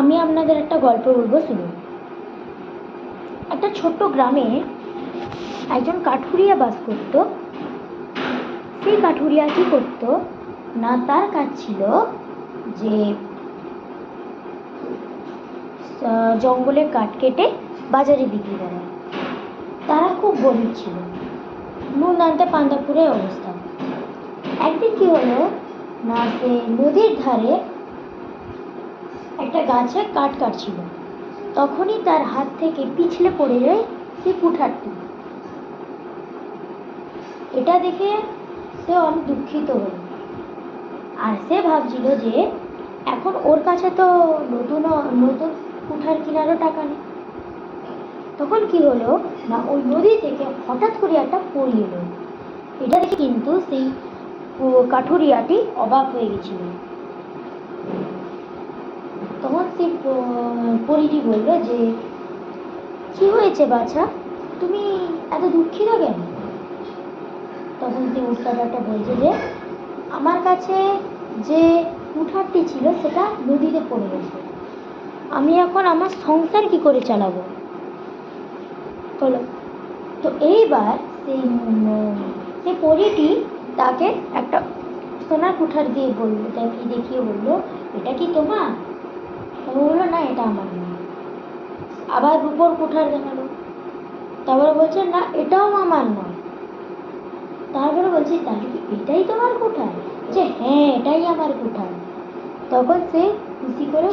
আমি আপনাদের একটা গল্প বলবো, শুনুন। একটা ছোট্ট গ্রামে একজন কাঠুরিয়া বাস করত। সেই কাঠুরিয়া কি করত না, তার কাজ ছিল যে জঙ্গলে কাঠ কেটে বাজারে বিক্রি করা। তারা খুব গরিব ছিল, নুন আনতে পান্তা অবস্থা। একদিন কি হলো না, সে নদীর ধারে একটা গাছে কাঠ কাটছিল। তখনই তার হাত থেকে পিছলে পড়ে যায় সেই কুঠারটি। এটা দেখে সে অনেক দুঃখিত হল, আর সে ভাবছিল যে এখন ওর কাছে তো নতুন নতুন কুঠার কেনারও টাকা নেই। তখন কি হলো না, ওই নদী থেকে হঠাৎ করে একটা পড়ি এলো। এটা দেখে কিন্তু সেই কাঠুরিয়াটি অবাক হয়ে গেছিল। তখন সেই পরীটি বলল যে, কি হয়েছে বাছা, তুমি এত দুঃখিত কেন? তখন সেই উটকাটাটা বলছে যে, আমার কাছে যে কুঠারটি ছিল সেটা নদীতে পড়ে গেছে, আমি এখন আমার সংসার কি করে চালাবো বলো। তো এইবার সেই পরীটি তাকে একটা সোনার কুঠার দিয়ে বললো, তাকে দেখিয়ে বললো, এটা কি তোমার? বললো, না এটা আমার নয়। আবার রূপোর কুঠার দেখালো, তারপরে বলছে, না এটাও আমার নয়। তারপরে বলছে, তাহলে কি এটাই তোমার কুঠার? যে হ্যাঁ, এটাই আমার কুঠার। তখন সে খুশি করে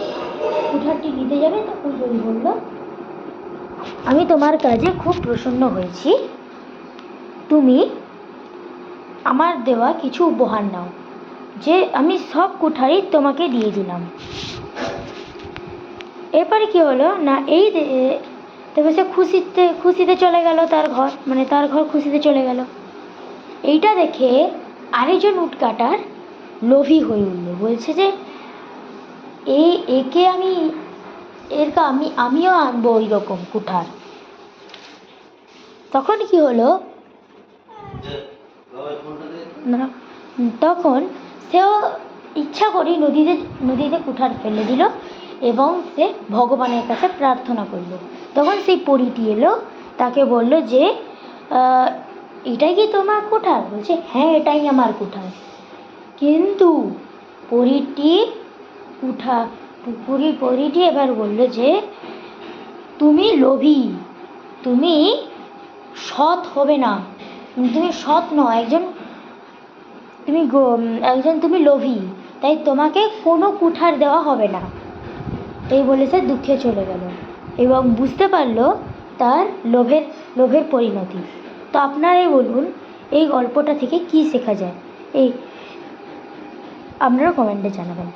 কুঠারটি নিতে যাবে, তখন পরী বলল, আমি তোমার কাজে খুব প্রসন্ন হয়েছি, তুমি আমার দেওয়া কিছু উপহার নাও, যে আমি সব কুঠারই তোমাকে দিয়ে দিলাম। এরপরে কি হলো না, তবে সে খুশিতে চলে গেল তার ঘর, মানে তার ঘর খুশিতে চলে গেল। এইটা দেখে আরেকজন উটকাটার লোভী হয়ে উঠল, বলছে যে একে আমিও আনবো ওই রকম কুঠার। তখন কি হলো না, তখন সেও ইচ্ছা করে নদীতে কুঠার ফেলে দিল এবং সে ভগবানের কাছে প্রার্থনা করল। তখন সেই পরীটি এলো, তাকে বলল যে এটাই কি তোমার কুঠার? বলছে, হ্যাঁ এটাই আমার কুঠার। কিন্তু পরীটি এবার বলল যে, তুমি লোভী, তুমি সৎ হবে না, তুমি সৎ নয়, তুমি লোভী, তাই তোমাকে কোনো কুঠার দেওয়া হবে না। এই বলে সে দুঃখে চলে গেল এবং বুঝতে পারলো তার লোভের পরিণতি। তো আপনারাই বলুন, এই গল্পটা থেকে কি শেখা যায়? আপনারা কমেন্টে জানাবেন।